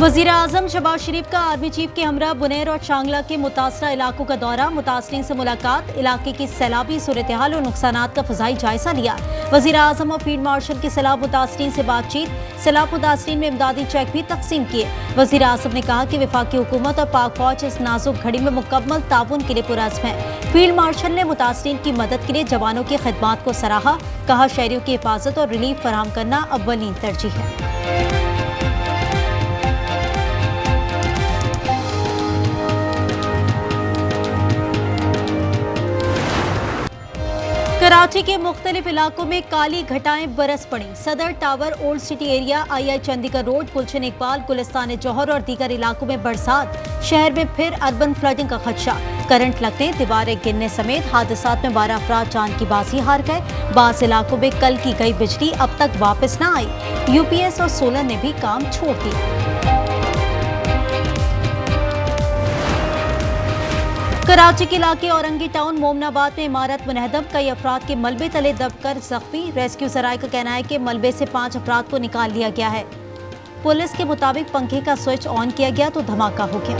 वज़ीर आज़म शहबाज शरीफ का army chief के हमरा बुनेर और चांगला के मुतासरा इलाकों का दौरा, मुतासरीन से मुलाकात, इलाके की सैलाबी सूरत हाल और नुकसानात का फ़ज़ाई जायजा लिया। वज़ीर आज़म और फील्ड मार्शल के सैलाब मुतासरीन से बातचीत, सैलाब मुतासरीन में इमदादी चेक भी तकसीम किए। वज़ीर आज़म ने कहा कि वफाकी हुकूमत और पाक फौज इस नाजुक घड़ी में मुकम्मल ताउन के लिए पुरअज़्म है। फील्ड मार्शल ने मुतासरीन की मदद के लिए जवानों की खिदमात को सराहा, कहा शहरियों की हिफाजत और रिलीफ फराहम करना अव्वलीन तरजीह है। कराची के मुख्तलिफ इलाकों में काली घटाएं बरस पड़ी। सदर टावर, ओल्ड सिटी एरिया, आई चंडीगढ़ रोड, गुलशन इकबाल, गुलिस्तान जौहर और दीगर इलाकों में बरसात। शहर में फिर अर्बन फ्लडिंग का खदशा। करंट लगने, दीवारें गिरने समेत हादसात में 12 अफराद जान की बाजी हार गए। बास इलाकों में कल की गई बिजली अब तक वापस न आई। यूपीएस और सोलर ने भी काम छोड़ दिया। कराची के इलाके औरंगी टाउन, मोमनाबाद में इमारत मुनहदम, कई अफराद के मलबे तले दबकर जख्मी। रेस्क्यू सराय का कहना है कि मलबे से 5 अफराद को निकाल लिया गया है। पुलिस के मुताबिक पंखे का स्विच ऑन किया गया तो धमाका हो गया।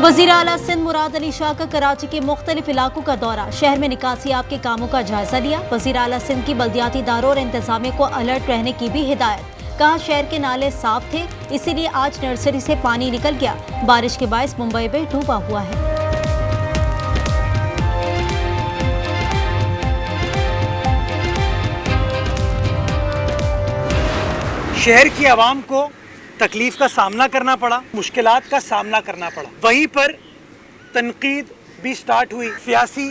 वज़ीर आला सिंध मुराद अली शाह का कराची के मुख्तलिफ इलाकों का दौरा, शहर में निकासियाब के कामों का जायजा लिया। वज़ीर आला सिंध की बल्दियाती इदारों और इंतजामिया को अलर्ट रहने की भी हिदायत। कहा शहर के नाले साफ थे, इसीलिए आज नर्सरी से पानी निकल गया। बारिश के बायस मुंबई में डूबा हुआ है। शहर की आवाम को तकलीफ का सामना करना पड़ा, मुश्किलात का सामना करना पड़ा। वहीं पर तनकीद भी स्टार्ट हुई, सियासी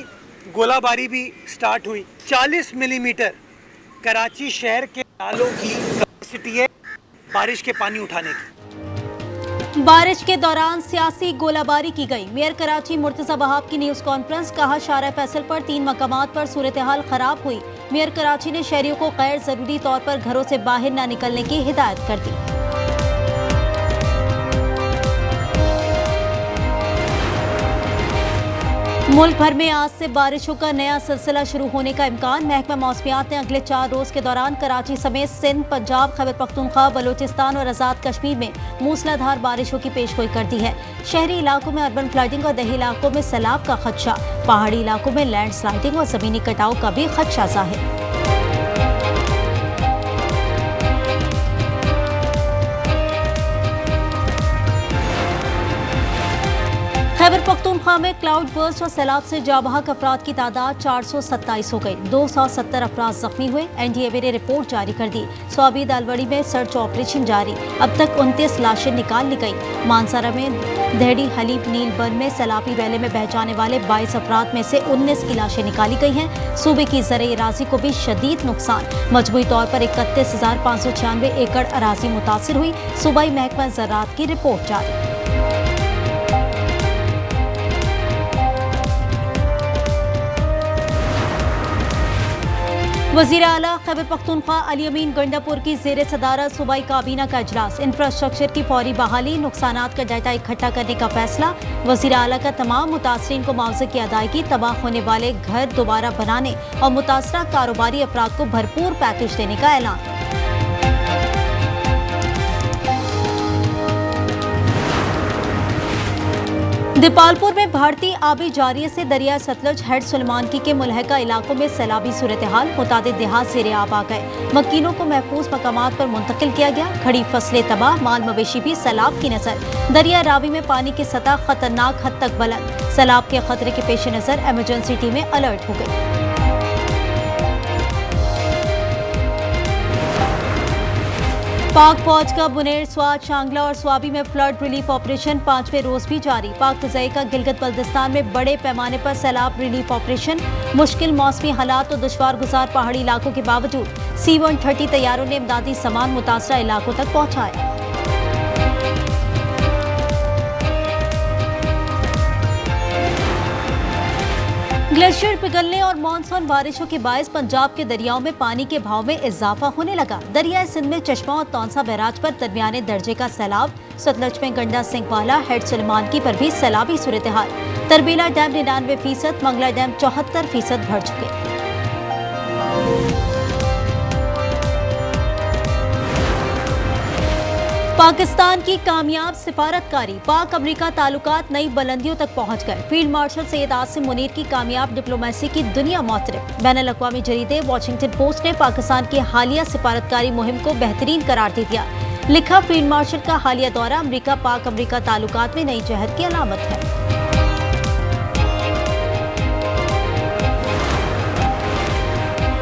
गोलाबारी भी स्टार्ट हुई। 40 मिलीमीटर कराची शहर के नालों की कैपेसिटी है बारिश के पानी उठाने की। बारिश के दौरान सियासी गोलाबारी की गई। मेयर कराची मुर्तजा वहाब की न्यूज कॉन्फ्रेंस, कहा शारा फैसल पर 3 मकामात पर सूरत हाल खराब हुई। मेयर कराची ने शहरियों को गैर जरूरी तौर पर घरों से बाहर न निकलने की हिदायत कर दी। मुल्क भर में आज से बारिशों का नया सिलसिला शुरू होने का इम्कान। महकमा मौसमियात ने अगले 4 रोज के दौरान कराची समेत सिंध, पंजाब, खैबर पख्तूनख्वा, बलूचिस्तान और आज़ाद कश्मीर में मूसलाधार बारिशों की पेशगोई कर दी है। शहरी इलाकों में अर्बन फ्लडिंग और दही इलाकों में सैलाब का खदशा। पहाड़ी इलाकों में लैंडस्लाइडिंग और जमीनी कटाव का भी खदशा जाहिर। खैबर पख्तूनख्वा में क्लाउड बर्स्ट और सैलाब से जाबहक अफराद की तादाद 427 हो गई। 270 अफराद जख्मी हुए। एनडीएमए ने रिपोर्ट जारी कर दी। स्वाबी दालवड़ी में सर्च ऑपरेशन जारी, अब तक 29 लाशें निकाल ली गई। मानसरा में दहड़ी हलीब नील बन में सैलाबी वैले में बह जाने वाले 22 अफराद में से 19 की लाशें निकाली गई हैं। सूबे की ज़राई अराजी को भी शदीद नुकसान, मजमूई तौर पर 31,596 एकड़ अराजी मुतासिर हुई। सूबाई महकमा ज़राअत की रिपोर्ट जारी। वज़ीर आला खैबर पख्तूनख्वा अली अमीन गंडापुर की ज़ेर सदारत सूबाई काबीना का इजलास, इंफ्रास्ट्रक्चर की फौरी बहाली, नुकसानात का डाटा इकट्ठा करने का फैसला। वज़ीर आला का तमाम मुतासरीन को मुआवजे की अदायगी, तबाह होने वाले घर दोबारा बनाने और मुतासरा कारोबारी अफराद को भरपूर पैकेज देने का ऐलान। दीपालपुर में बढ़ती आबी जारिये से दरिया सतलज हेड सुलेमानकी के मुलहका इलाकों में सैलाबी सूरत हाल, मुतादिद देहात ज़ेरे आब आ गए। मकीनों को महफूज मकामात पर मुंतकिल किया गया। खड़ी फसलें तबाह, माल मवेशी भी सैलाब की नजर। दरिया रावी में पानी की सतह खतरनाक हद तक बुलंद। सैलाब के खतरे के पेश नजर इमरजेंसी टीमें अलर्ट हो गई। पाक फौज का बुनेर, स्वात, शांगला और स्वाबी में फ्लड रिलीफ ऑपरेशन 5वें रोज भी जारी। पाक फ़िज़ाई का गिलगित बल्तिस्तान में बड़े पैमाने पर सैलाब रिलीफ ऑपरेशन। मुश्किल मौसमी हालात और दुश्वार गुजार पहाड़ी इलाकों के बावजूद C-130 तैयारों ने इमदादी सामान मुतासरा इलाकों तक पहुँचाया। ग्लेशियर पिघलने और मानसून बारिशों के बायस पंजाब के दरियाओं में पानी के भाव में इजाफा होने लगा। दरिया सिंध में चश्मा और तौंसा बैराज पर दरमियाने दर्जे का सैलाब। सतलज में गंडा सिंहवाला, हेड सुलेमानकी पर भी सैलाबी सूरत हाल। तरबीला डैम 99%, मंगला डैम 74% भर चुके। पाकिस्तान की कामयाब सिफारतकारी, पाक अमेरिका ताल्लुकात नई बुलंदियों तक पहुंच गए। फील्ड मार्शल सैयद आसिम मुनीर की कामयाब डिप्लोमेसी की दुनिया मोतरफ। बैनुल-अक़वामी जरीदे वॉशिंगटन पोस्ट ने पाकिस्तान की हालिया सिफारतकारी मुहिम को बेहतरीन करार दे दिया। लिखा, फील्ड मार्शल का हालिया दौरा अमेरिका पाक अमेरिका ताल्लुकात में नई जहद की अलामत है।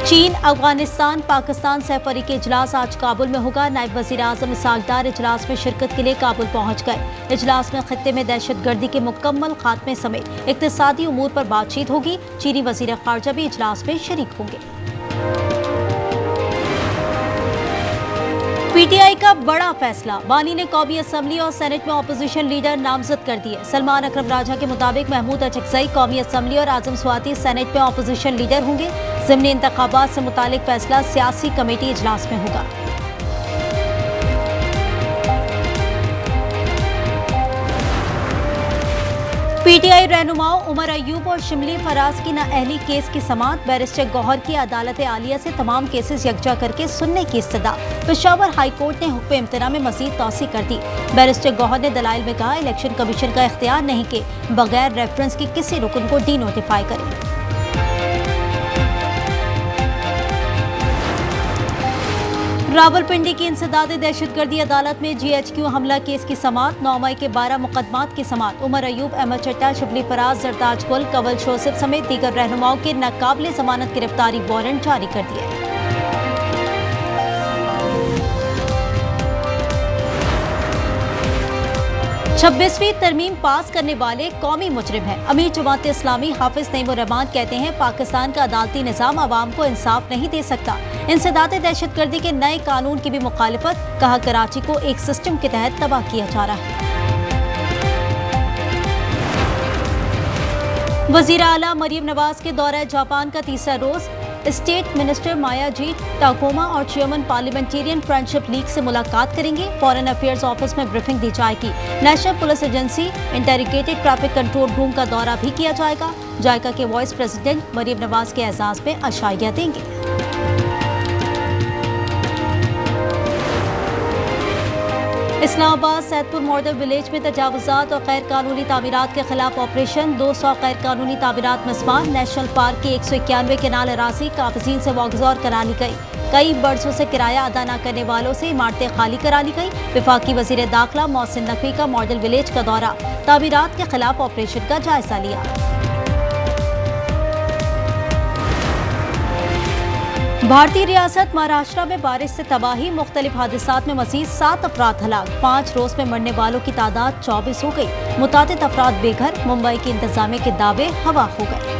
चीन, अफगानिस्तान, पाकिस्तान सहफरी के इजलास आज काबुल में होगा। नायब वज़ीर आज़म इसहाक डार इजलास में शिरकत के लिए काबुल पहुंच गए। इजलास में खित्ते में दहशतगर्दी के मुकम्मल खात्मे समेत इक़्तिसादी उमूर पर बातचीत होगी। चीनी वज़ीर ख़ारजा भी इजलास में शरीक होंगे। पीटीआई का बड़ा फैसला, बानी ने कौमी असम्बली और सेनेट में अपोजिशन लीडर नामजद कर दिए। सलमान अकरम राजा के मुताबिक महमूद अचकज़ई कौमी असम्बली और आज़म स्वाति सेनेट में अपोजिशन लीडर होंगे। ज़िमनी इंतखाबात से मुतालिक फैसला सियासी कमेटी इजलास में होगा। पीटीआई रहनुमाओं उमर अयूब और शिमली फराज की नाअहली केस की समाअत। बैरिस्टर गौहर की अदालत आलिया से तमाम केसेस यकजा करके सुनने की इस्तदा। पेशावर हाई कोर्ट ने हुक्म इम्तना में मजीद तौसी कर दी। बैरिस्टर गौहर ने दलाइल में कहा, इलेक्शन कमीशन का इख्तियार नहीं कि बगैर रेफरेंस की किसी रुकन को डी नोटिफाई करे। रावलपिंडी की इंसदादी दहशतगर्दी अदालत में GHQ हमला केस की समाअत। 9 मई के 12 मुकदमात की समाअत। उमर अयूब, अहमद चट्टा, शिबली फराज, जरताज गुल, कंवल शोसिफ समेत दीगर रहनुमाओं के नाकाबिले जमानत गिरफ्तारी वारंट जारी कर दिए। 26वीं तरमीम पास करने वाले कौमी मुजरिम हैं। अमीर जमात इस्लामी हाफिज नईमुर रहमान कहते हैं, पाकिस्तान का अदालती निज़ाम आवाम को इंसाफ नहीं दे सकता। इंसदाद दहशतगर्दी के नए कानून की भी मुखालिफत। कहा, कराची को एक सिस्टम के तहत तबाह किया जा रहा है। वज़ीर आला मरियम नवाज के दौरे जापान का तीसरा रोज। स्टेट मिनिस्टर मायाजी टाकोमा और चेयरमैन पार्लियामेंटेरियन फ्रेंडशिप लीग से मुलाकात करेंगे। फॉरेन अफेयर्स ऑफिस में ब्रीफिंग दी जाएगी। National police agency integrated traffic control room का दौरा भी किया जाएगा। जायका के वाइस प्रेसिडेंट मरियम नवाज के एजाज में अशाइया देंगे। इस्लामाबाद सैदपुर मॉडल विलेज में तजावुजात और गैर कानूनी तामीरात के खिलाफ ऑपरेशन। 200 गैर कानूनी तामीरात मस्मार। नेशनल पार्क की 191 केनाल अराजी काबिज़ीन से वागज़ौर करा ली गई। कई बरसों से किराया अदा न करने वालों से इमारतें खाली करा ली गई। वफाकी वज़ीर दाखिला मोहसिन नकवी का मॉडल विलेज का दौरा। तामीरात के खिलाफ ऑपरेशन का जायजा लिया। भारतीय रियासत महाराष्ट्र में बारिश से तबाही। मुख्तलिफ हादसात में मज़ीद 7 अफराद हलाक। 5 रोज में मरने वालों की तादाद 24 हो गई। मुतादिद अफराद बेघर। मुंबई की इंतजामिया के दावे हवा हो गए।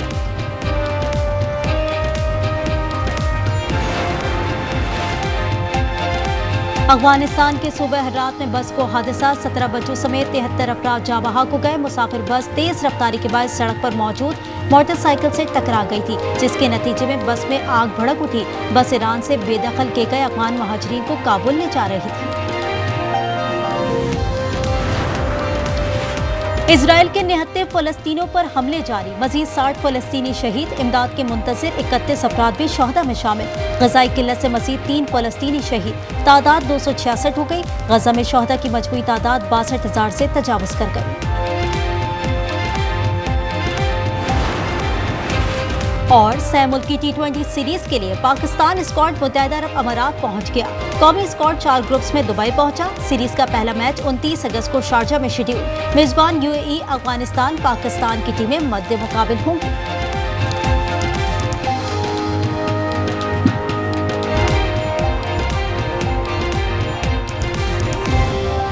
अफगानिस्तान के सूबे हर्रात में बस को हादसा। 17 बच्चों समेत 73 अफराद जाँ बहक हो गए। मुसाफिर बस तेज रफ्तारी के बाद सड़क पर मौजूद मोटरसाइकिल से टकरा गई थी, जिसके नतीजे में बस में आग भड़क उठी। बस ईरान से बेदखल किए गए अफगान महाजरीन को काबुल ले जा रही थी। इजराइल के निहत्ते फलस्तीनियों पर हमले जारी। मजीद 60 फलस्तीनी शहीद। इमदाद के मुंतजिर 31 अफराद भी शहदा में शामिल। गजाई किल्लत से मजीद 3 फलस्तीनी शहीद। तादाद 266 हो गई। गजा में शहदा की मजमूई तादाद 62,000 से तजावुज कर गई। और मुल्की T20 सीरीज के लिए पाकिस्तान स्क्वाड मुत्तहिदा अरब अमारात पहुंच गया। कौमी स्क्वाड 4 ग्रुप्स में दुबई पहुंचा। सीरीज का पहला मैच 29 अगस्त को शारजा में शेड्यूल। मेजबान UAE, अफगानिस्तान, पाकिस्तान की टीमें मद्दे मुकाबिल होंगी।